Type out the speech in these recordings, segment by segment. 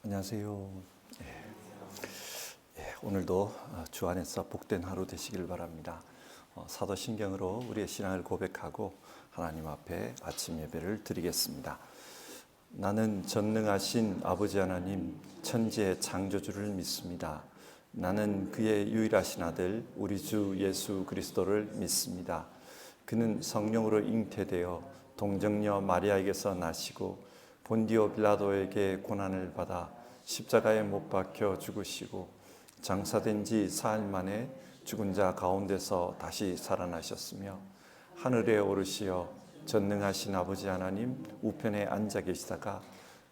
안녕하세요. 오늘도 주 안에서 복된 하루 되시길 바랍니다. 사도신경으로 우리의 신앙을 고백하고 하나님 앞에 아침 예배를 드리겠습니다. 나는 전능하신 아버지 하나님 천지의 창조주를 믿습니다. 나는 그의 유일하신 아들 우리 주 예수 그리스도를 믿습니다. 그는 성령으로 잉태되어 동정녀 마리아에게서 나시고 본디오 빌라도에게 고난을 받아 십자가에 못 박혀 죽으시고 장사된 지 사흘 만에 죽은 자 가운데서 다시 살아나셨으며 하늘에 오르시어 전능하신 아버지 하나님 우편에 앉아 계시다가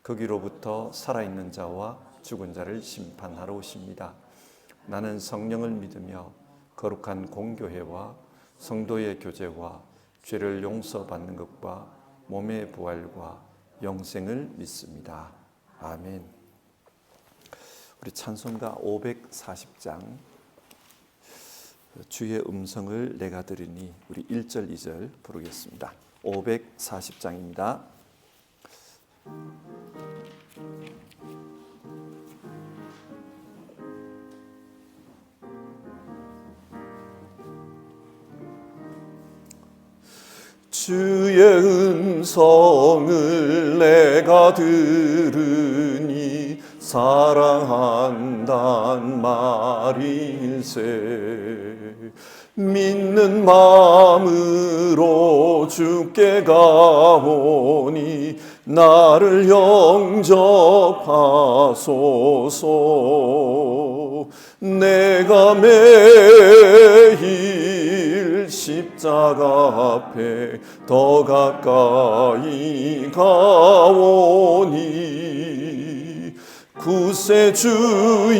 거기로부터 살아있는 자와 죽은 자를 심판하러 오십니다. 나는 성령을 믿으며 거룩한 공교회와 성도의 교제와 죄를 용서받는 것과 몸의 부활과 영생을 믿습니다. 아멘. 우리 찬송가 540장 주의 음성을 내가 들으니 우리 1절 2절 부르겠습니다. 540장입니다. 주의 음성을 내가 들으니 사랑한단 말일세. 믿는 마음으로 주께 가오니 나를 영접하소서. 내가 매일 십자가 앞에 더 가까이 가오니 구세주의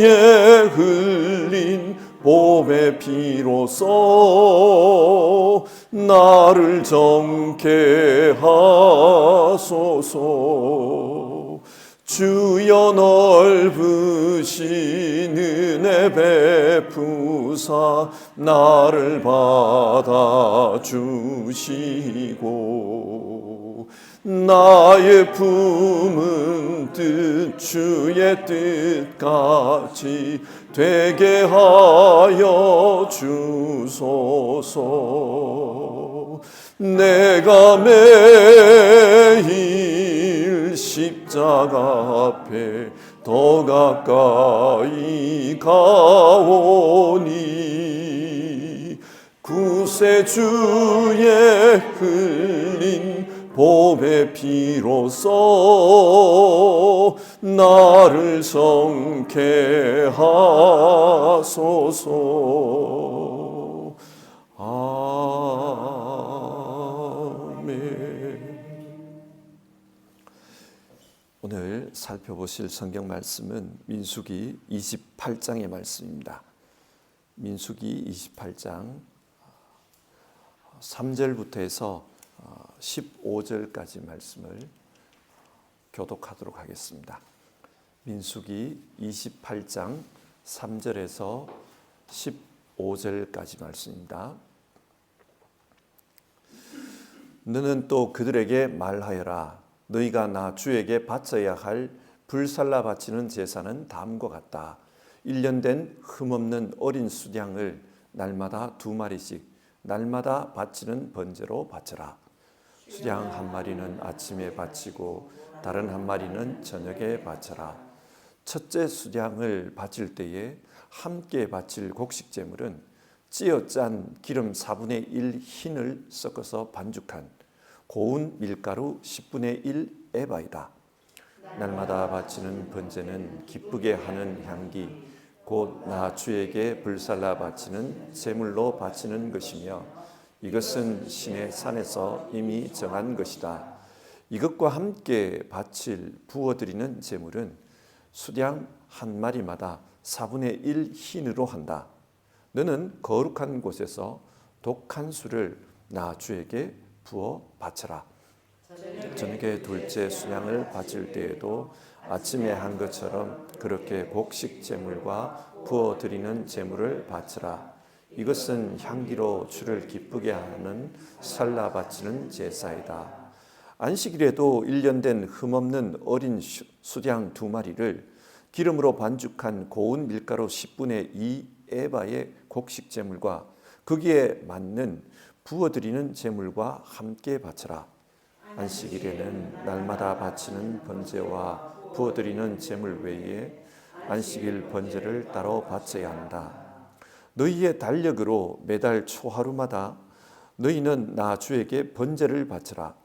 흘린 보배 피로써 나를 정케 하소서. 주여 넓으신 은혜 베푸사 나를 받아주시고 나의 품은 뜻 주의 뜻같이 되게 하여 주소서. 내가 매일 십자가 앞에 더 가까이 가오니 구세주의 흘린 보배 피로써 나를 성케 하소서. 오늘 살펴보실 성경 말씀은 민수기 28장의 말씀입니다. 민수기 28장 3절부터 해서 15절까지 말씀을 교독하도록 하겠습니다. 민수기 28장 3절에서 15절까지 말씀입니다. 너는 또 그들에게 말하여라. 너희가 나 주에게 바쳐야 할 불살라 바치는 제사는 다음과 같다. 1년 된 흠없는 어린 수양을 날마다 2마리씩 날마다 바치는 번제로 바쳐라. 수양 한 마리는 아침에 바치고 다른 한 마리는 저녁에 바쳐라. 첫째 수양을 바칠 때에 함께 바칠 곡식 제물은 찌어 짠 기름 4분의 1 흰을 섞어서 반죽한 고운 밀가루 10분의 1 에바이다. 날마다 바치는 번제는 기쁘게 하는 향기 곧 나 주에게 불살라 바치는 제물로 바치는 것이며 이것은 신의 산에서 이미 정한 것이다. 이것과 함께 바칠 부어드리는 제물은 수양 한 마리마다 4분의 1 흰으로 한다. 너는 거룩한 곳에서 독한 술을 나 주에게 부어 바쳐라. 저녁에 둘째 수양을 바칠 때에도 아침에 한 것처럼 그렇게 곡식 제물과 부어 드리는 제물을 바쳐라. 이것은 향기로 주를 기쁘게 하는 살라 바치는 제사이다. 안식일에도 1년 된 흠없는 어린 수양 2마리를 기름으로 반죽한 고운 밀가루 10분의 2 에바의 곡식 제물과 거기에 맞는 부어드리는 제물과 함께 바쳐라. 안식일에는 날마다 바치는 번제와 부어드리는 제물 외에 안식일 번제를 따로 바쳐야 한다. 너희의 달력으로 매달 초하루마다 너희는 나 주에게 번제를 바쳐라.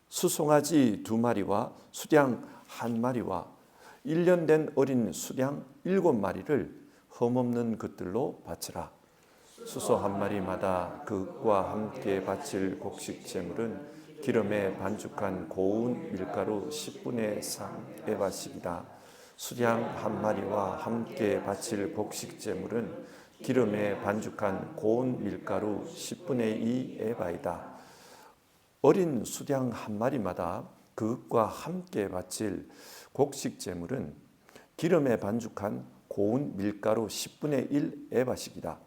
수송아지 2마리와 수량 1마리와 1년 된 어린 수량 7마리를 흠없는 것들로 바쳐라. 수소 1마리마다 그것과 함께 바칠 곡식 제물은 기름에 반죽한 고운 밀가루 10분의 3 에바씩이다. 수량 1마리와 함께 바칠 곡식 제물은 기름에 반죽한 고운 밀가루 10분의 2 에바이다. 어린 수량 1마리마다 그것과 함께 바칠 곡식 제물은 기름에 반죽한 고운 밀가루 10분의 1 에바씩이다.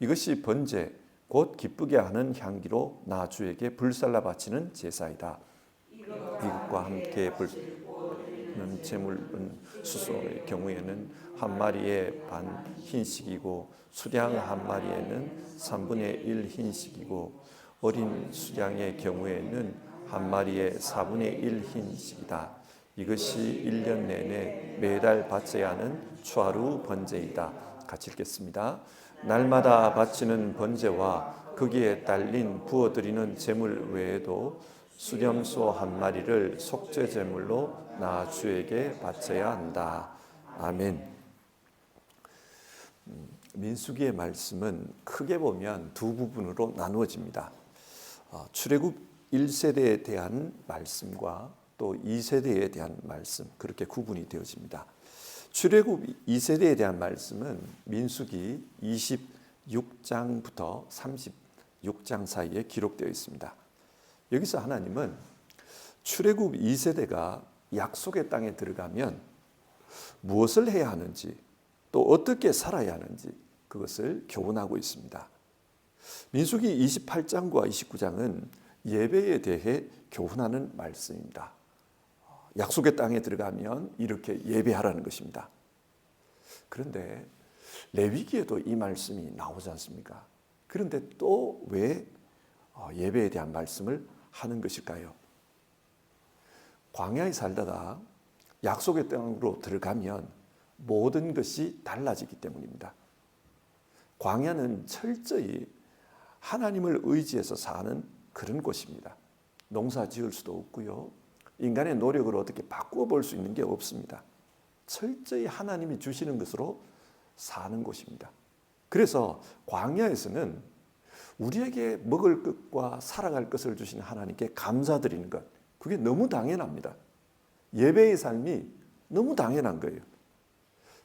이것이 번제 곧 기쁘게 하는 향기로 나 주에게 불살라 바치는 제사이다. 이것과 함께 불는 제물은 수소의 경우에는 1마리의 반 흰식이고 수량 1마리에는 3분의 1 흰식이고 어린 수량의 경우에는 1마리에 4분의 1 흰식이다. 이것이 1년 내내 매달 바쳐야 하는 초하루 번제이다. 같이 읽겠습니다. 날마다 바치는 번제와 거기에 딸린 부어드리는 제물 외에도 수렴소 1마리를 속죄 제물로 나 주에게 바쳐야 한다. 아멘. 민수기의 말씀은 크게 보면 두 부분으로 나누어집니다. 출애굽 1세대에 대한 말씀과 또 2세대에 대한 말씀, 그렇게 구분이 되어집니다. 출애굽 2세대에 대한 말씀은 민수기 26장부터 36장 사이에 기록되어 있습니다. 여기서 하나님은 출애굽 2세대가 약속의 땅에 들어가면 무엇을 해야 하는지 또 어떻게 살아야 하는지 그것을 교훈하고 있습니다. 민수기 28장과 29장은 예배에 대해 교훈하는 말씀입니다. 약속의 땅에 들어가면 이렇게 예배하라는 것입니다. 그런데 레위기에도 이 말씀이 나오지 않습니까? 그런데 또 왜 예배에 대한 말씀을 하는 것일까요? 광야에 살다가 약속의 땅으로 들어가면 모든 것이 달라지기 때문입니다. 광야는 철저히 하나님을 의지해서 사는 그런 곳입니다. 농사 지을 수도 없고요. 인간의 노력으로 어떻게 바꾸어 볼 수 있는 게 없습니다. 철저히 하나님이 주시는 것으로 사는 곳입니다. 그래서 광야에서는 우리에게 먹을 것과 살아갈 것을 주신 하나님께 감사드리는 것, 그게 너무 당연합니다. 예배의 삶이 너무 당연한 거예요.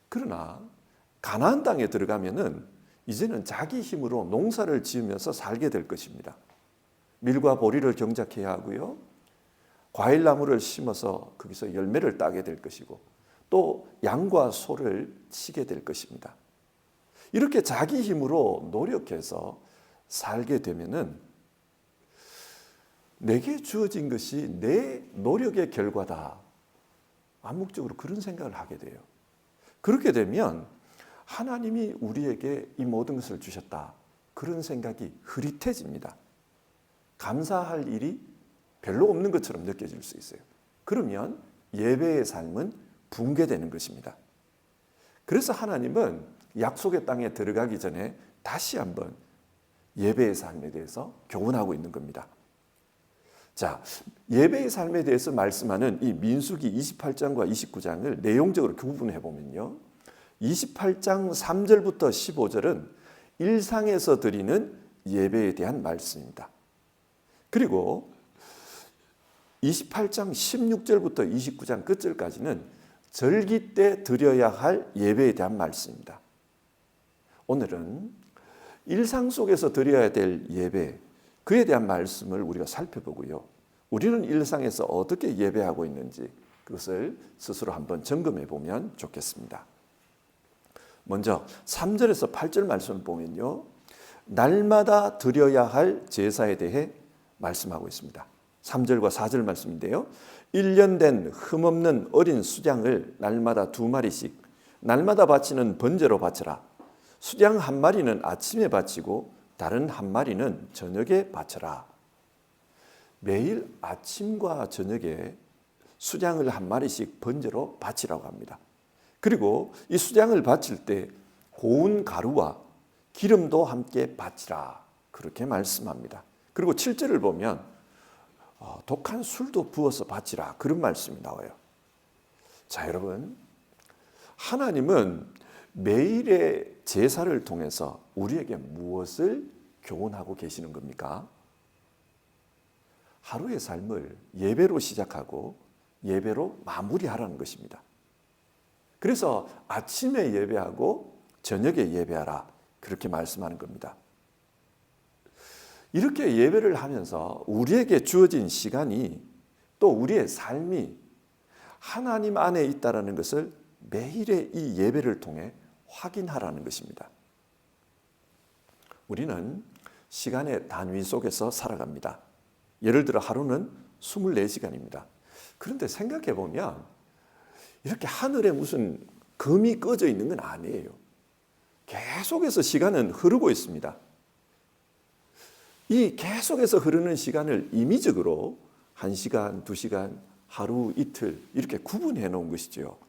그러나 가나안 땅에 들어가면은 이제는 자기 힘으로 농사를 지으면서 살게 될 것입니다. 밀과 보리를 경작해야 하고요. 과일나무를 심어서 거기서 열매를 따게 될 것이고 또 양과 소를 치게 될 것입니다. 이렇게 자기 힘으로 노력해서 살게 되면은 내게 주어진 것이 내 노력의 결과다. 암묵적으로 그런 생각을 하게 돼요. 그렇게 되면 하나님이 우리에게 이 모든 것을 주셨다. 그런 생각이 흐릿해집니다. 감사할 일이 별로 없는 것처럼 느껴질 수 있어요. 그러면 예배의 삶은 붕괴되는 것입니다. 그래서 하나님은 약속의 땅에 들어가기 전에 다시 한번 예배의 삶에 대해서 교훈하고 있는 겁니다. 자, 예배의 삶에 대해서 말씀하는 이 민수기 28장과 29장을 내용적으로 구분해 보면요. 28장 3절부터 15절은 일상에서 드리는 예배에 대한 말씀입니다. 그리고 28장 16절부터 29장 끝절까지는 절기 때 드려야 할 예배에 대한 말씀입니다. 오늘은 일상 속에서 드려야 될 예배, 그에 대한 말씀을 우리가 살펴보고요. 우리는 일상에서 어떻게 예배하고 있는지 그것을 스스로 한번 점검해 보면 좋겠습니다. 먼저 3절에서 8절 말씀을 보면요. 날마다 드려야 할 제사에 대해 말씀하고 있습니다. 3절과 4절 말씀인데요. 1년 된 흠없는 어린 수장을 날마다 2마리씩 날마다 바치는 번제로 바쳐라. 수양 한 마리는 아침에 바치고 다른 한 마리는 저녁에 바쳐라. 매일 아침과 저녁에 수양을 한 마리씩 번제로 바치라고 합니다. 그리고 이 수양을 바칠 때 고운 가루와 기름도 함께 바치라. 그렇게 말씀합니다. 그리고 7절을 보면 독한 술도 부어서 바치라. 그런 말씀이 나와요. 자, 여러분, 하나님은 매일의 제사를 통해서 우리에게 무엇을 교훈하고 계시는 겁니까? 하루의 삶을 예배로 시작하고 예배로 마무리하라는 것입니다. 그래서 아침에 예배하고 저녁에 예배하라. 그렇게 말씀하는 겁니다. 이렇게 예배를 하면서 우리에게 주어진 시간이 또 우리의 삶이 하나님 안에 있다는 것을 매일의 이 예배를 통해 확인하라는 것입니다. 우리는 시간의 단위 속에서 살아갑니다. 예를 들어 하루는 24시간입니다. 그런데 생각해 보면 이렇게 하늘에 무슨 금이 꺼져 있는 건 아니에요. 계속해서 시간은 흐르고 있습니다. 이 계속해서 흐르는 시간을 임의적으로 1시간, 2시간, 하루, 이틀 이렇게 구분해 놓은 것이죠.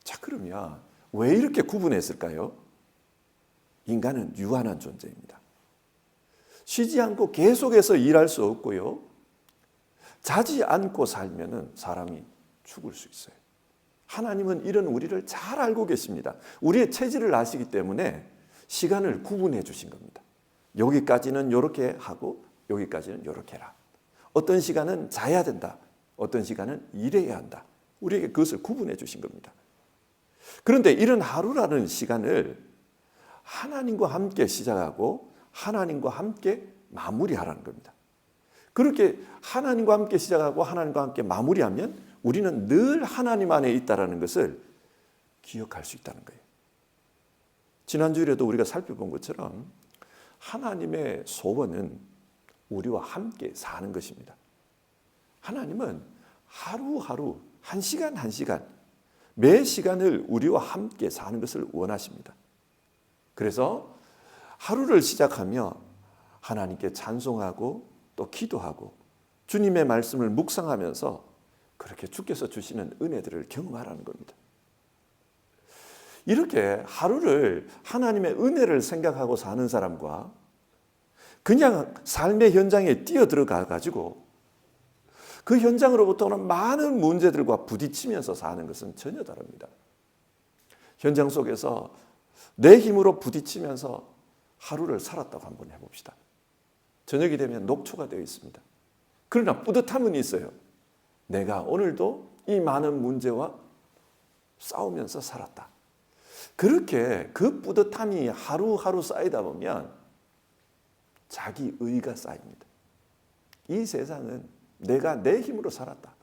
자, 그러면 왜 이렇게 구분했을까요? 인간은 유한한 존재입니다. 쉬지 않고 계속해서 일할 수 없고요. 자지 않고 살면은 사람이 죽을 수 있어요. 하나님은 이런 우리를 잘 알고 계십니다. 우리의 체질을 아시기 때문에 시간을 구분해 주신 겁니다. 여기까지는 이렇게 하고 여기까지는 이렇게 해라. 어떤 시간은 자야 된다. 어떤 시간은 일해야 한다. 우리에게 그것을 구분해 주신 겁니다. 그런데 이런 하루라는 시간을 하나님과 함께 시작하고 하나님과 함께 마무리하라는 겁니다. 그렇게 하나님과 함께 시작하고 하나님과 함께 마무리하면 우리는 늘 하나님 안에 있다는 것을 기억할 수 있다는 거예요. 지난주에도 우리가 살펴본 것처럼 하나님의 소원은 우리와 함께 사는 것입니다. 하나님은 하루하루, 한 시간 한 시간, 매 시간을 우리와 함께 사는 것을 원하십니다. 그래서 하루를 시작하며 하나님께 찬송하고 또 기도하고 주님의 말씀을 묵상하면서 그렇게 주께서 주시는 은혜들을 경험하라는 겁니다. 이렇게 하루를 하나님의 은혜를 생각하고 사는 사람과 그냥 삶의 현장에 뛰어들어가 가지고 그 현장으로부터 오는 많은 문제들과 부딪히면서 사는 것은 전혀 다릅니다. 현장 속에서 내 힘으로 부딪히면서 하루를 살았다고 한번 해봅시다. 저녁이 되면 녹초가 되어 있습니다. 그러나 뿌듯함은 있어요. 내가 오늘도 이 많은 문제와 싸우면서 살았다. 그렇게 그 뿌듯함이 하루하루 쌓이다 보면 자기 의가 쌓입니다. 이 세상은 내가 내 힘으로 살았다.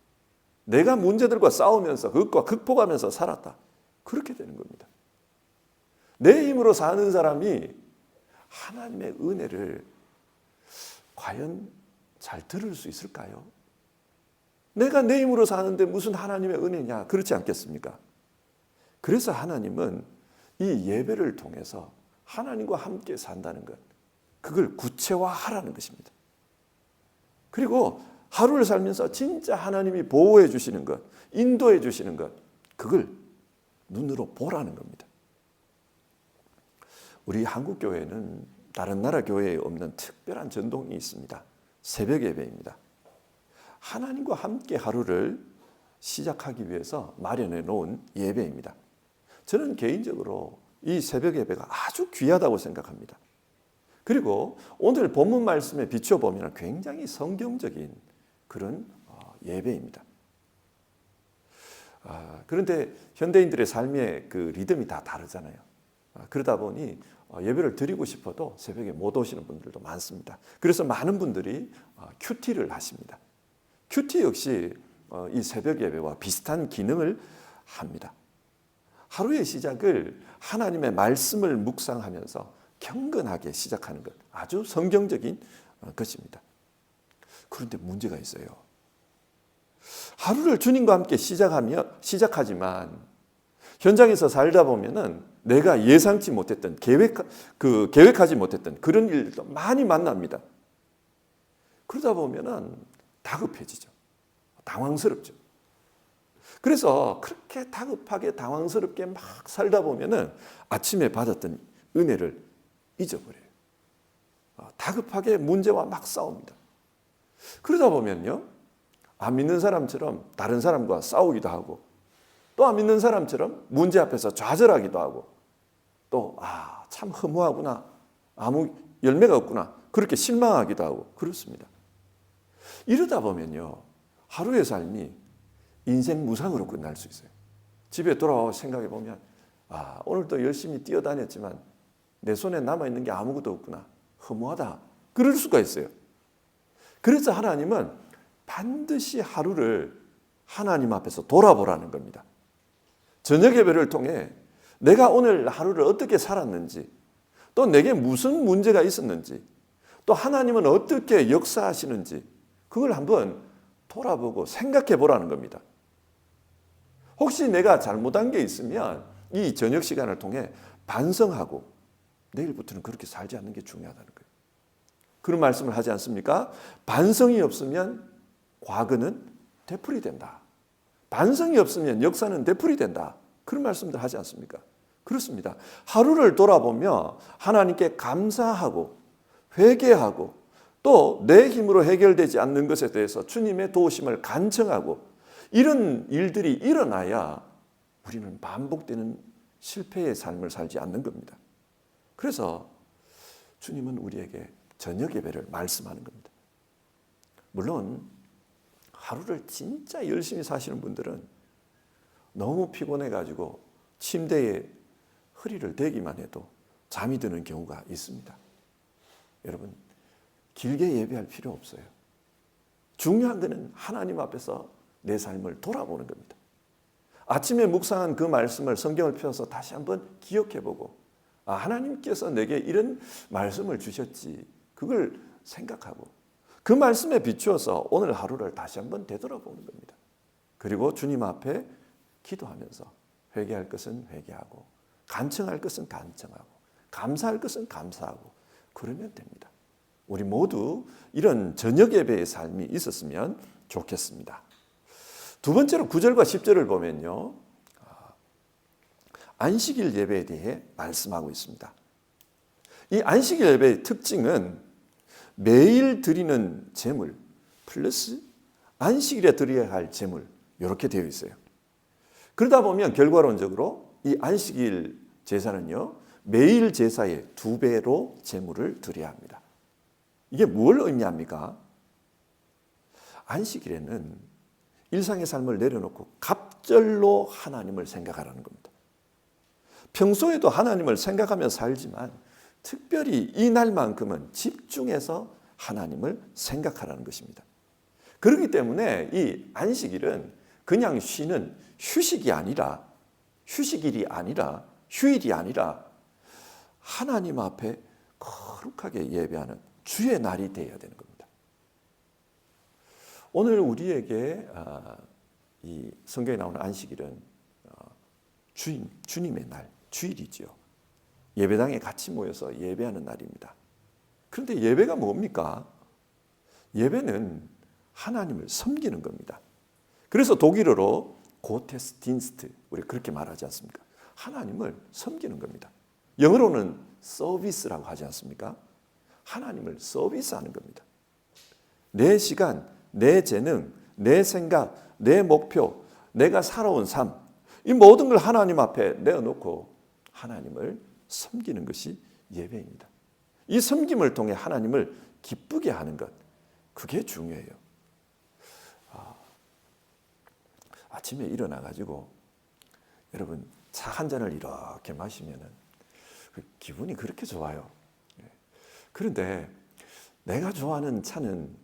내가 문제들과 싸우면서 그것과 극복하면서 살았다. 그렇게 되는 겁니다. 내 힘으로 사는 사람이 하나님의 은혜를 과연 잘 들을 수 있을까요? 내가 내 힘으로 사는데 무슨 하나님의 은혜냐? 그렇지 않겠습니까? 그래서 하나님은 이 예배를 통해서 하나님과 함께 산다는 것, 그걸 구체화하라는 것입니다. 그리고 하루를 살면서 진짜 하나님이 보호해 주시는 것, 인도해 주시는 것, 그걸 눈으로 보라는 겁니다. 우리 한국 교회는 다른 나라 교회에 없는 특별한 전통이 있습니다. 새벽 예배입니다. 하나님과 함께 하루를 시작하기 위해서 마련해 놓은 예배입니다. 저는 개인적으로 이 새벽 예배가 아주 귀하다고 생각합니다. 그리고 오늘 본문 말씀에 비춰보면 굉장히 성경적인 그런 예배입니다. 그런데 현대인들의 삶의 그 리듬이 다 다르잖아요. 그러다 보니 예배를 드리고 싶어도 새벽에 못 오시는 분들도 많습니다. 그래서 많은 분들이 큐티를 하십니다. 큐티 역시 이 새벽 예배와 비슷한 기능을 합니다. 하루의 시작을 하나님의 말씀을 묵상하면서 경건하게 시작하는 것, 아주 성경적인 것입니다. 그런데 문제가 있어요. 하루를 주님과 함께 시작하지만 현장에서 살다 보면은 내가 예상치 못했던 계획하지 못했던 그런 일도 많이 만납니다. 그러다 보면은 다급해지죠. 당황스럽죠. 그래서 그렇게 다급하게 당황스럽게 막 살다 보면은 아침에 받았던 은혜를 잊어버려요. 다급하게 문제와 막 싸웁니다. 그러다 보면요, 안 믿는 사람처럼 다른 사람과 싸우기도 하고, 또 안 믿는 사람처럼 문제 앞에서 좌절하기도 하고, 또 참 허무하구나, 아무 열매가 없구나, 그렇게 실망하기도 하고 그렇습니다. 이러다 보면요, 하루의 삶이 인생 무상으로 끝날 수 있어요. 집에 돌아와 생각해 보면 오늘도 열심히 뛰어다녔지만 내 손에 남아있는 게 아무것도 없구나, 허무하다, 그럴 수가 있어요. 그래서 하나님은 반드시 하루를 하나님 앞에서 돌아보라는 겁니다. 저녁 예배를 통해 내가 오늘 하루를 어떻게 살았는지, 또 내게 무슨 문제가 있었는지, 또 하나님은 어떻게 역사하시는지 그걸 한번 돌아보고 생각해 보라는 겁니다. 혹시 내가 잘못한 게 있으면 이 저녁 시간을 통해 반성하고 내일부터는 그렇게 살지 않는 게 중요하다는 거예요. 그런 말씀을 하지 않습니까? 반성이 없으면 과거는 되풀이된다. 반성이 없으면 역사는 되풀이된다. 그런 말씀들 하지 않습니까? 그렇습니다. 하루를 돌아보며 하나님께 감사하고 회개하고 또 내 힘으로 해결되지 않는 것에 대해서 주님의 도우심을 간청하고 이런 일들이 일어나야 우리는 반복되는 실패의 삶을 살지 않는 겁니다. 그래서 주님은 우리에게 저녁 예배를 말씀하는 겁니다. 물론 하루를 진짜 열심히 사시는 분들은 너무 피곤해가지고 침대에 허리를 대기만 해도 잠이 드는 경우가 있습니다. 여러분, 길게 예배할 필요 없어요. 중요한 것은 하나님 앞에서 내 삶을 돌아보는 겁니다. 아침에 묵상한 그 말씀을 성경을 펴서 다시 한번 기억해보고 하나님께서 내게 이런 말씀을 주셨지, 그걸 생각하고 그 말씀에 비추어서 오늘 하루를 다시 한번 되돌아보는 겁니다. 그리고 주님 앞에 기도하면서 회개할 것은 회개하고 간청할 것은 간청하고 감사할 것은 감사하고 그러면 됩니다. 우리 모두 이런 저녁 예배의 삶이 있었으면 좋겠습니다. 두 번째로 9절과 10절을 보면요, 안식일 예배에 대해 말씀하고 있습니다. 이 안식일 예배의 특징은 매일 드리는 제물 플러스 안식일에 드려야 할 제물, 이렇게 되어 있어요. 그러다 보면 결과론적으로 이 안식일 제사는요, 매일 제사의 2배로 제물을 드려야 합니다. 이게 뭘 의미합니까? 안식일에는 일상의 삶을 내려놓고 갑절로 하나님을 생각하라는 겁니다. 평소에도 하나님을 생각하며 살지만 특별히 이 날만큼은 집중해서 하나님을 생각하라는 것입니다. 그렇기 때문에 이 안식일은 그냥 쉬는 휴식일이 아니라 휴일이 아니라 하나님 앞에 거룩하게 예배하는 주의 날이 되어야 되는 겁니다. 오늘 우리에게 이 성경에 나오는 안식일은 주님의 날, 주일이죠. 예배당에 같이 모여서 예배하는 날입니다. 그런데 예배가 뭡니까? 예배는 하나님을 섬기는 겁니다. 그래서 독일어로 고테스딘스트, 우리 그렇게 말하지 않습니까? 하나님을 섬기는 겁니다. 영어로는 서비스라고 하지 않습니까? 하나님을 서비스하는 겁니다. 내 시간, 내 재능, 내 생각, 내 목표, 내가 살아온 삶, 이 모든 걸 하나님 앞에 내어놓고 하나님을 섬기는 것이 예배입니다. 이 섬김을 통해 하나님을 기쁘게 하는 것, 그게 중요해요. 아침에 일어나가지고 여러분 차 한 잔을 이렇게 마시면은 기분이 그렇게 좋아요. 그런데 내가 좋아하는 차는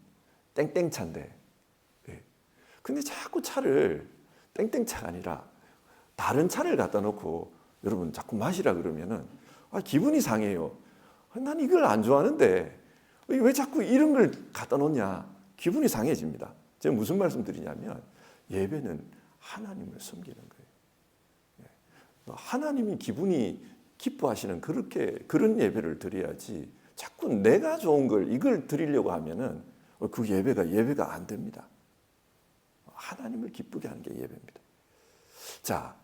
땡땡차인데, 근데 자꾸 차를 땡땡차가 아니라 다른 차를 갖다 놓고 여러분 자꾸 마시라 그러면은 기분이 상해요. 난 이걸 안 좋아하는데 왜 자꾸 이런 걸 갖다 놓냐, 기분이 상해집니다. 제가 무슨 말씀 드리냐면 예배는 하나님을 섬기는 거예요. 하나님이 기분이 기뻐하시는 그런 예배를 드려야지 자꾸 내가 좋은 걸 이걸 드리려고 하면은 그 예배가 안 됩니다. 하나님을 기쁘게 하는 게 예배입니다. 자,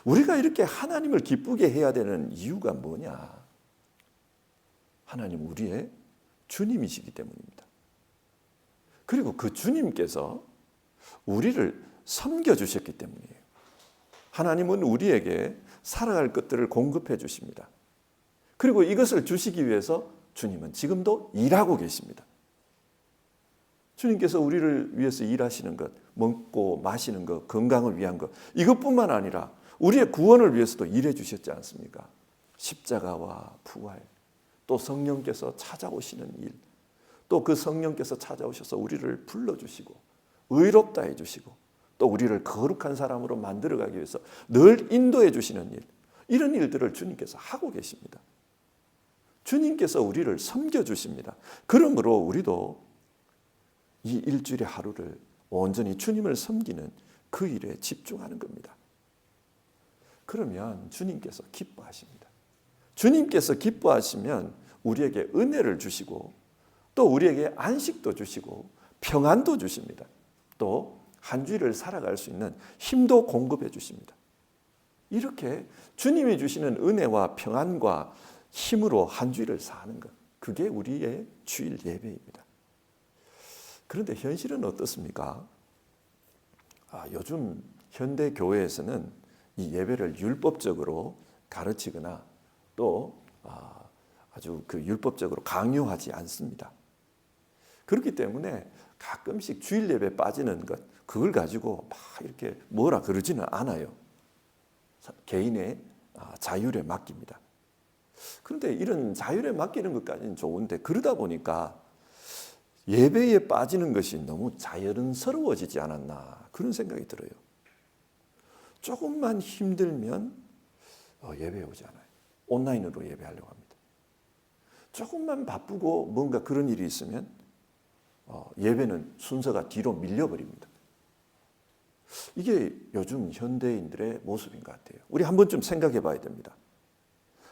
우리가 이렇게 하나님을 기쁘게 해야 되는 이유가 뭐냐? 하나님 우리의 주님이시기 때문입니다. 그리고 그 주님께서 우리를 섬겨주셨기 때문이에요. 하나님은 우리에게 살아갈 것들을 공급해 주십니다. 그리고 이것을 주시기 위해서 주님은 지금도 일하고 계십니다. 주님께서 우리를 위해서 일하시는 것, 먹고 마시는 것, 건강을 위한 것, 이것뿐만 아니라 우리의 구원을 위해서도 일해 주셨지 않습니까? 십자가와 부활, 또 성령께서 찾아오시는 일, 또 그 성령께서 찾아오셔서 우리를 불러주시고 의롭다 해주시고 또 우리를 거룩한 사람으로 만들어가기 위해서 늘 인도해 주시는 일, 이런 일들을 주님께서 하고 계십니다. 주님께서 우리를 섬겨주십니다. 그러므로 우리도 이 일주일의 하루를 온전히 주님을 섬기는 그 일에 집중하는 겁니다. 그러면 주님께서 기뻐하십니다. 주님께서 기뻐하시면 우리에게 은혜를 주시고 또 우리에게 안식도 주시고 평안도 주십니다. 또 한 주일을 살아갈 수 있는 힘도 공급해 주십니다. 이렇게 주님이 주시는 은혜와 평안과 힘으로 한 주일을 사는 것, 그게 우리의 주일 예배입니다. 그런데 현실은 어떻습니까? 요즘 현대 교회에서는 이 예배를 율법적으로 가르치거나 또 아주 율법적으로 강요하지 않습니다. 그렇기 때문에 가끔씩 주일 예배 빠지는 것, 그걸 가지고 막 이렇게 뭐라 그러지는 않아요. 개인의 자율에 맡깁니다. 그런데 이런 자율에 맡기는 것까지는 좋은데 그러다 보니까 예배에 빠지는 것이 너무 자연스러워지지 않았나 그런 생각이 들어요. 조금만 힘들면 예배에 오지 않아요. 온라인으로 예배하려고 합니다. 조금만 바쁘고 뭔가 그런 일이 있으면 예배는 순서가 뒤로 밀려버립니다. 이게 요즘 현대인들의 모습인 것 같아요. 우리 한 번쯤 생각해 봐야 됩니다.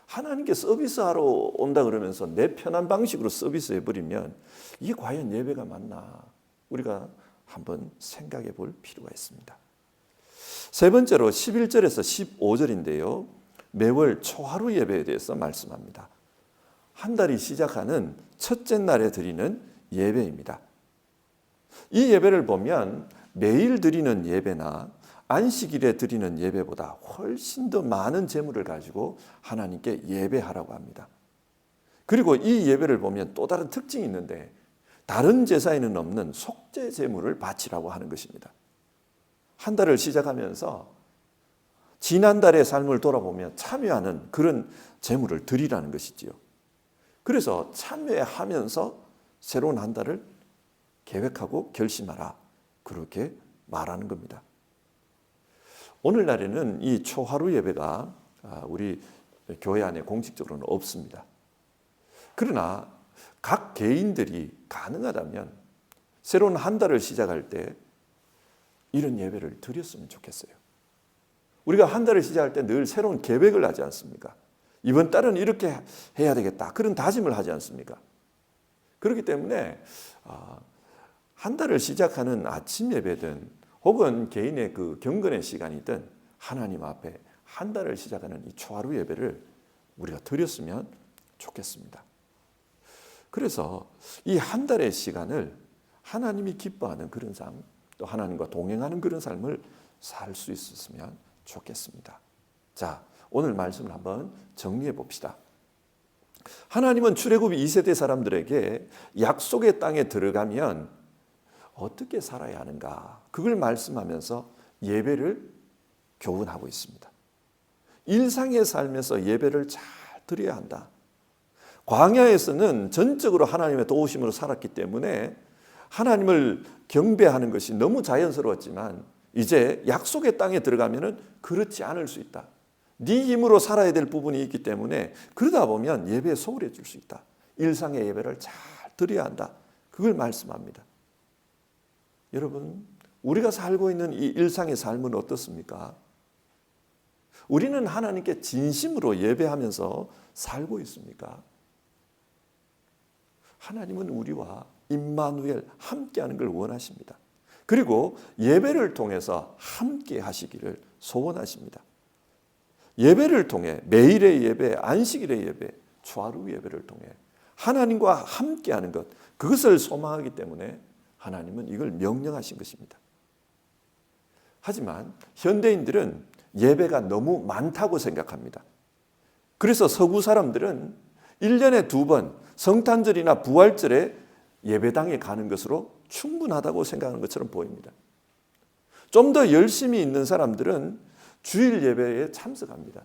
하나님께 서비스하러 온다 그러면서 내 편한 방식으로 서비스해 버리면 이게 과연 예배가 맞나? 우리가 한번 생각해 볼 필요가 있습니다. 세 번째로 11절에서 15절인데요. 매월 초하루 예배에 대해서 말씀합니다. 한 달이 시작하는 첫째 날에 드리는 예배입니다. 이 예배를 보면 매일 드리는 예배나 안식일에 드리는 예배보다 훨씬 더 많은 재물을 가지고 하나님께 예배하라고 합니다. 그리고 이 예배를 보면 또 다른 특징이 있는데 다른 제사에는 없는 속죄 제물을 바치라고 하는 것입니다. 한 달을 시작하면서 지난달의 삶을 돌아보며 참여하는 그런 제물을 드리라는 것이지요. 그래서 참여하면서 새로운 한 달을 계획하고 결심하라. 그렇게 말하는 겁니다. 오늘날에는 이 초하루 예배가 우리 교회 안에 공식적으로는 없습니다. 그러나 각 개인들이 가능하다면 새로운 한 달을 시작할 때 이런 예배를 드렸으면 좋겠어요. 우리가 한 달을 시작할 때 늘 새로운 계획을 하지 않습니까? 이번 달은 이렇게 해야 되겠다. 그런 다짐을 하지 않습니까? 그렇기 때문에 한 달을 시작하는 아침 예배든 혹은 개인의 그 경건의 시간이든 하나님 앞에 한 달을 시작하는 이 초하루 예배를 우리가 드렸으면 좋겠습니다. 그래서 이 한 달의 시간을 하나님이 기뻐하는 그런 삶, 또 하나님과 동행하는 그런 삶을 살 수 있었으면 좋겠습니다. 자, 오늘 말씀을 한번 정리해 봅시다. 하나님은 출애굽 2세대 사람들에게 약속의 땅에 들어가면 어떻게 살아야 하는가, 그걸 말씀하면서 예배를 교훈하고 있습니다. 일상의 삶에서 예배를 잘 드려야 한다. 광야에서는 전적으로 하나님의 도우심으로 살았기 때문에 하나님을 경배하는 것이 너무 자연스러웠지만 이제 약속의 땅에 들어가면은 그렇지 않을 수 있다. 네 힘으로 살아야 될 부분이 있기 때문에 그러다 보면 예배에 소홀해질 수 있다. 일상의 예배를 잘 드려야 한다. 그걸 말씀합니다. 여러분, 우리가 살고 있는 이 일상의 삶은 어떻습니까? 우리는 하나님께 진심으로 예배하면서 살고 있습니까? 하나님은 우리와 임마누엘 함께하는 걸 원하십니다. 그리고 예배를 통해서 함께 하시기를 소원하십니다. 예배를 통해 매일의 예배, 안식일의 예배, 초하루 예배를 통해 하나님과 함께하는 것, 그것을 소망하기 때문에 하나님은 이걸 명령하신 것입니다. 하지만 현대인들은 예배가 너무 많다고 생각합니다. 그래서 서구 사람들은 1년에 2번 성탄절이나 부활절에 예배당에 가는 것으로 충분하다고 생각하는 것처럼 보입니다. 좀 더 열심히 있는 사람들은 주일 예배에 참석합니다.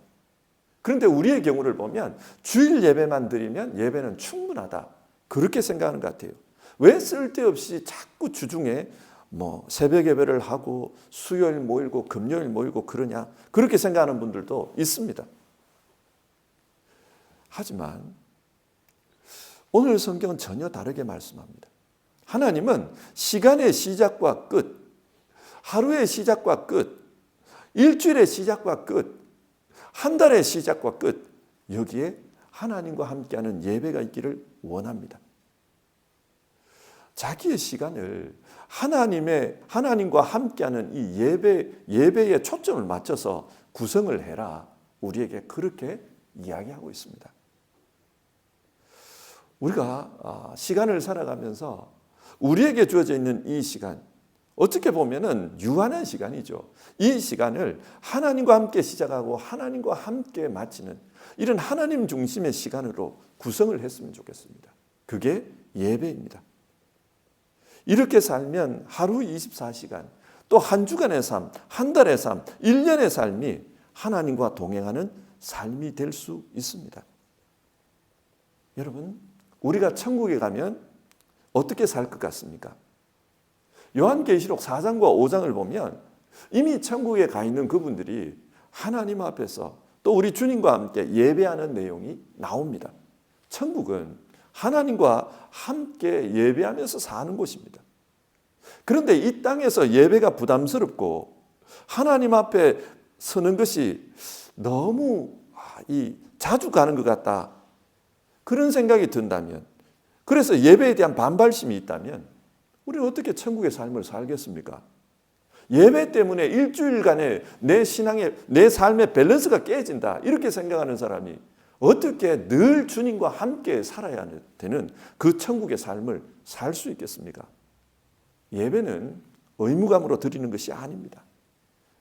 그런데 우리의 경우를 보면 주일 예배만 드리면 예배는 충분하다, 그렇게 생각하는 것 같아요. 왜 쓸데없이 자꾸 주중에 새벽 예배를 하고 수요일 모이고 금요일 모이고 그러냐, 그렇게 생각하는 분들도 있습니다. 하지만 오늘 성경은 전혀 다르게 말씀합니다. 하나님은 시간의 시작과 끝, 하루의 시작과 끝, 일주일의 시작과 끝, 한 달의 시작과 끝, 여기에 하나님과 함께하는 예배가 있기를 원합니다. 자기의 시간을 하나님과 함께하는 이 예배에 초점을 맞춰서 구성을 해라, 우리에게 그렇게 이야기하고 있습니다. 우리가 시간을 살아가면서 우리에게 주어져 있는 이 시간, 어떻게 보면은 유한한 시간이죠. 이 시간을 하나님과 함께 시작하고 하나님과 함께 마치는 이런 하나님 중심의 시간으로 구성을 했으면 좋겠습니다. 그게 예배입니다. 이렇게 살면 하루 24시간, 또 한 주간의 삶, 한 달의 삶, 1년의 삶이 하나님과 동행하는 삶이 될 수 있습니다. 여러분, 우리가 천국에 가면 어떻게 살 것 같습니까? 요한계시록 4장과 5장을 보면 이미 천국에 가 있는 그분들이 하나님 앞에서 또 우리 주님과 함께 예배하는 내용이 나옵니다. 천국은 하나님과 함께 예배하면서 사는 곳입니다. 그런데 이 땅에서 예배가 부담스럽고 하나님 앞에 서는 것이 너무 자주 가는 것 같다, 그런 생각이 든다면, 그래서 예배에 대한 반발심이 있다면 우리는 어떻게 천국의 삶을 살겠습니까? 예배 때문에 일주일간의 내 삶의 밸런스가 깨진다, 이렇게 생각하는 사람이 어떻게 늘 주님과 함께 살아야 되는 그 천국의 삶을 살 수 있겠습니까? 예배는 의무감으로 드리는 것이 아닙니다.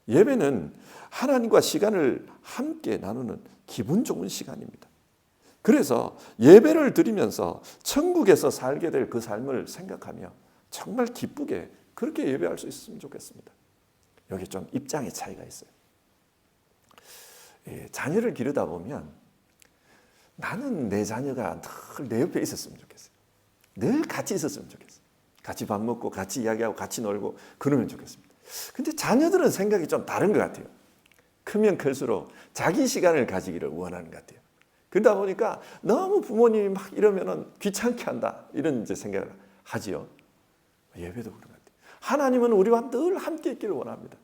예배는 하나님과 시간을 함께 나누는 기분 좋은 시간입니다. 그래서 예배를 드리면서 천국에서 살게 될 그 삶을 생각하며 정말 기쁘게 그렇게 예배할 수 있으면 좋겠습니다. 여기 좀 입장의 차이가 있어요. 자녀를 기르다 보면 나는 내 자녀가 늘 내 옆에 있었으면 좋겠어요. 늘 같이 있었으면 좋겠어요. 같이 밥 먹고 같이 이야기하고 같이 놀고 그러면 좋겠습니다. 근데 자녀들은 생각이 좀 다른 것 같아요. 크면 클수록 자기 시간을 가지기를 원하는 것 같아요. 그러다 보니까 너무 부모님이 막 이러면은 귀찮게 한다, 이런 이제 생각을 하지요. 예배도 그런 것 같아요. 하나님은 우리와 늘 함께 있기를 원합니다.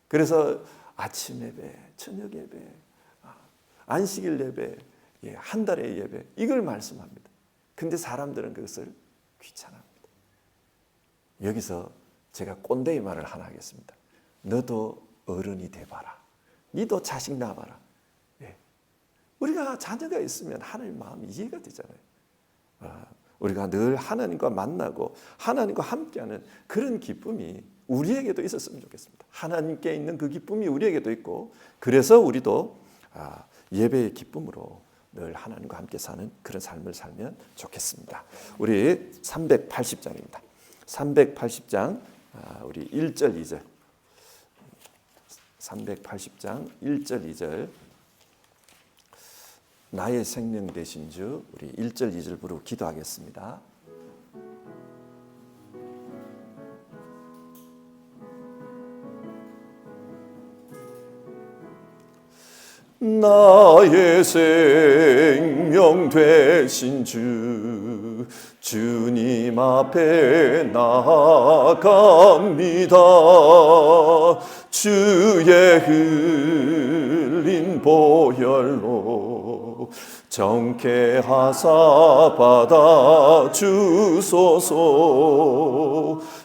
그래서 아침 예배, 저녁 예배, 안식일 예배, 한 달의 예배, 이걸 말씀합니다. 근데 사람들은 그것을 귀찮아합니다. 여기서 제가 꼰대의 말을 하나 하겠습니다. 너도 어른이 돼봐라. 니도 자식 낳아봐라. 우리가 자녀가 있으면 하나님 마음이 이해가 되잖아요. 우리가 늘 하나님과 만나고 하나님과 함께하는 그런 기쁨이 우리에게도 있었으면 좋겠습니다. 하나님께 있는 그 기쁨이 우리에게도 있고, 그래서 우리도 예배의 기쁨으로 늘 하나님과 함께 사는 그런 삶을 살면 좋겠습니다. 우리 380장입니다. 380장 우리 1절 2절 380장 1절 2절 나의 생명 되신 주, 우리 1절 2절 부르고 기도하겠습니다. 나의 생명 되신 주, 주님 앞에 나아갑니다. 주의 흘린 보혈로 정케하사 받아 주소서.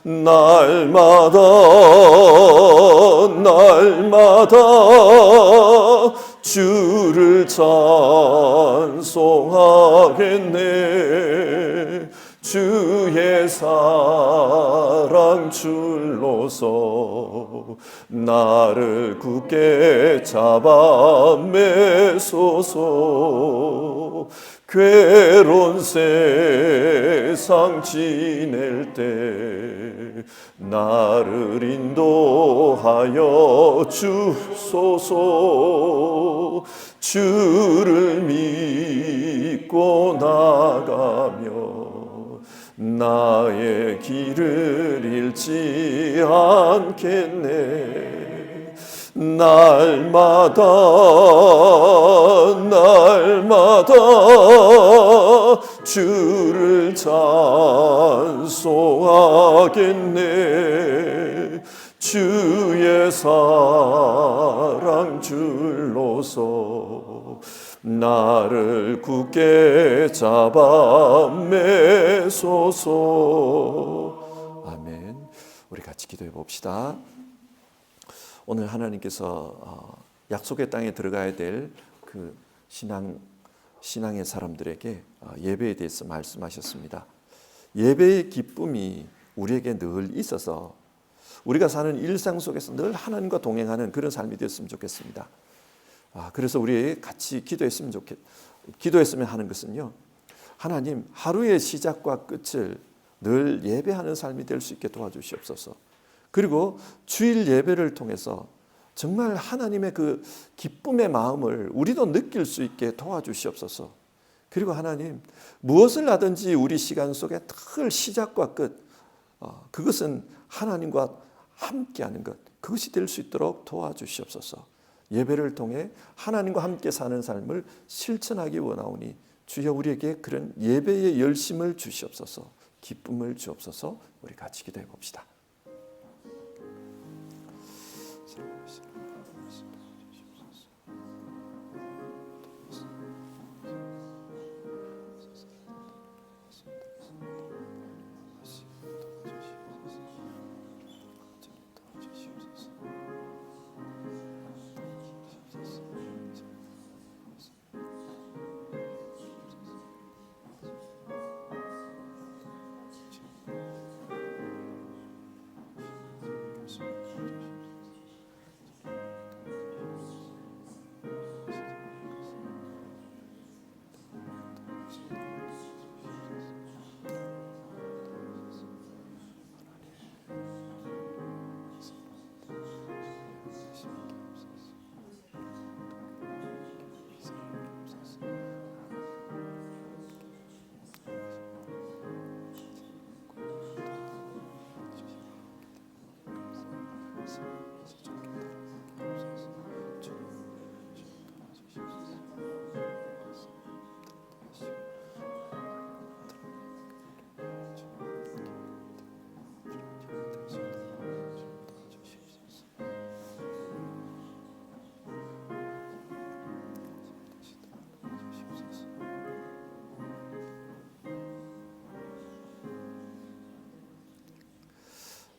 날마다 주를 찬송하겠네. 주의 사랑 줄로서 나를 굳게 잡아 매소서. 괴로운 세상 지낼 때 나를 인도하여 주소서. 주를 믿고 나가며 나의 길을 잃지 않겠네. 날마다 주를 찬송하겠네. 주의 사랑 줄로서 나를 굳게 잡아 매소서. 아멘. 우리 같이 기도해 봅시다. 오늘 하나님께서 약속의 땅에 들어가야 될 그 신앙의 사람들에게 예배에 대해서 말씀하셨습니다. 예배의 기쁨이 우리에게 늘 있어서 우리가 사는 일상 속에서 늘 하나님과 동행하는 그런 삶이 되었으면 좋겠습니다. 그래서 우리 같이 기도했으면 하는 것은요, 하나님, 하루의 시작과 끝을 늘 예배하는 삶이 될 수 있게 도와주시옵소서. 그리고 주일 예배를 통해서 정말 하나님의 그 기쁨의 마음을 우리도 느낄 수 있게 도와주시옵소서. 그리고 하나님, 무엇을 하든지 우리 시간 속에 늘 시작과 끝, 그것은 하나님과 함께하는 것, 그것이 될 수 있도록 도와주시옵소서. 예배를 통해 하나님과 함께 사는 삶을 실천하기 원하오니 주여 우리에게 그런 예배의 열심을 주시옵소서. 기쁨을 주옵소서. 우리 같이 기도해 봅시다.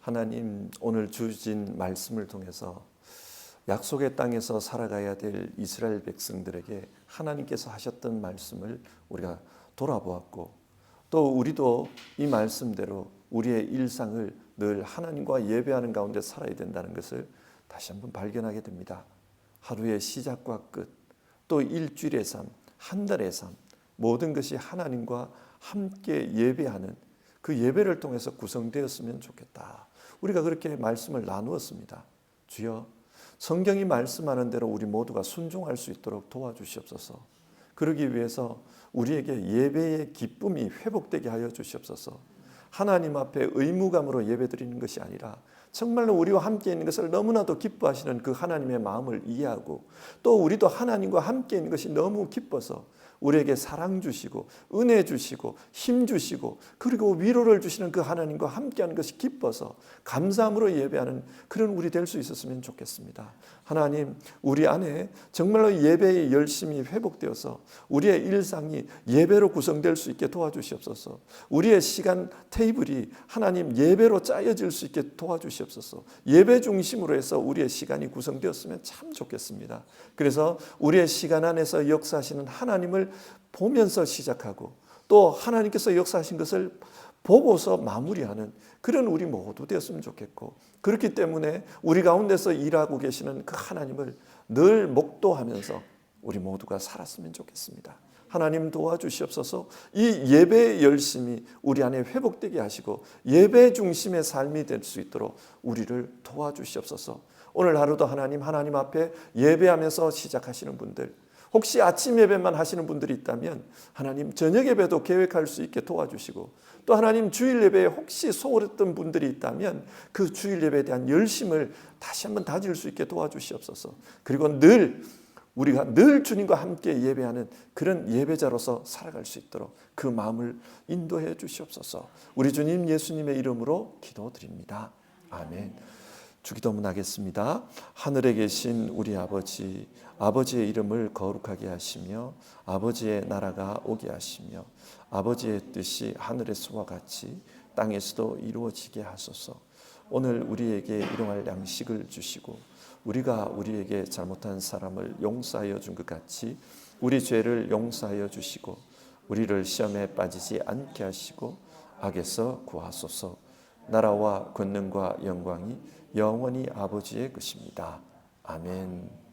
하나님, 오늘 주신 말씀을 통해서 약속의 땅에서 살아가야 될 이스라엘 백성들에게 하나님께서 하셨던 말씀을 우리가 돌아보았고, 또 우리도 이 말씀대로 우리의 일상을 늘 하나님과 예배하는 가운데 살아야 된다는 것을 다시 한번 발견하게 됩니다. 하루의 시작과 끝, 또 일주일의 삶, 한 달의 삶, 모든 것이 하나님과 함께 예배하는 그 예배를 통해서 구성되었으면 좋겠다. 우리가 그렇게 말씀을 나누었습니다. 주여, 성경이 말씀하는 대로 우리 모두가 순종할 수 있도록 도와주시옵소서. 그러기 위해서 우리에게 예배의 기쁨이 회복되게 하여 주시옵소서. 하나님 앞에 의무감으로 예배드리는 것이 아니라 정말로 우리와 함께 있는 것을 너무나도 기뻐하시는 그 하나님의 마음을 이해하고 또 우리도 하나님과 함께 있는 것이 너무 기뻐서 우리에게 사랑 주시고 은혜 주시고 힘 주시고 그리고 위로를 주시는 그 하나님과 함께하는 것이 기뻐서 감사함으로 예배하는 그런 우리 될 수 있었으면 좋겠습니다. 하나님, 우리 안에 정말로 예배의 열심이 회복되어서 우리의 일상이 예배로 구성될 수 있게 도와주시옵소서. 우리의 시간 테이블이 하나님 예배로 짜여질 수 있게 도와주시옵소서. 예배 중심으로 해서 우리의 시간이 구성되었으면 참 좋겠습니다. 그래서 우리의 시간 안에서 역사하시는 하나님을 보면서 시작하고 또 하나님께서 역사하신 것을 보고서 마무리하는 그런 우리 모두 되었으면 좋겠고, 그렇기 때문에 우리 가운데서 일하고 계시는 그 하나님을 늘 목도하면서 우리 모두가 살았으면 좋겠습니다. 하나님 도와주시옵소서. 이 예배의 열심이 우리 안에 회복되게 하시고 예배 중심의 삶이 될 수 있도록 우리를 도와주시옵소서. 오늘 하루도 하나님 앞에 예배하면서 시작하시는 분들, 혹시 아침 예배만 하시는 분들이 있다면 하나님 저녁 예배도 계획할 수 있게 도와주시고, 또 하나님 주일 예배에 혹시 소홀했던 분들이 있다면 그 주일 예배에 대한 열심을 다시 한번 다질 수 있게 도와주시옵소서. 그리고 우리가 늘 주님과 함께 예배하는 그런 예배자로서 살아갈 수 있도록 그 마음을 인도해 주시옵소서. 우리 주님 예수님의 이름으로 기도드립니다. 아멘. 주기도문 하겠습니다. 하늘에 계신 우리 아버지, 아버지의 이름을 거룩하게 하시며 아버지의 나라가 오게 하시며 아버지의 뜻이 하늘에서와 같이 땅에서도 이루어지게 하소서. 오늘 우리에게 일용할 양식을 주시고 우리가 우리에게 잘못한 사람을 용서하여 준 것 같이 우리 죄를 용서하여 주시고 우리를 시험에 빠지지 않게 하시고 악에서 구하소서. 나라와 권능과 영광이 영원히 아버지의 것입니다. 아멘.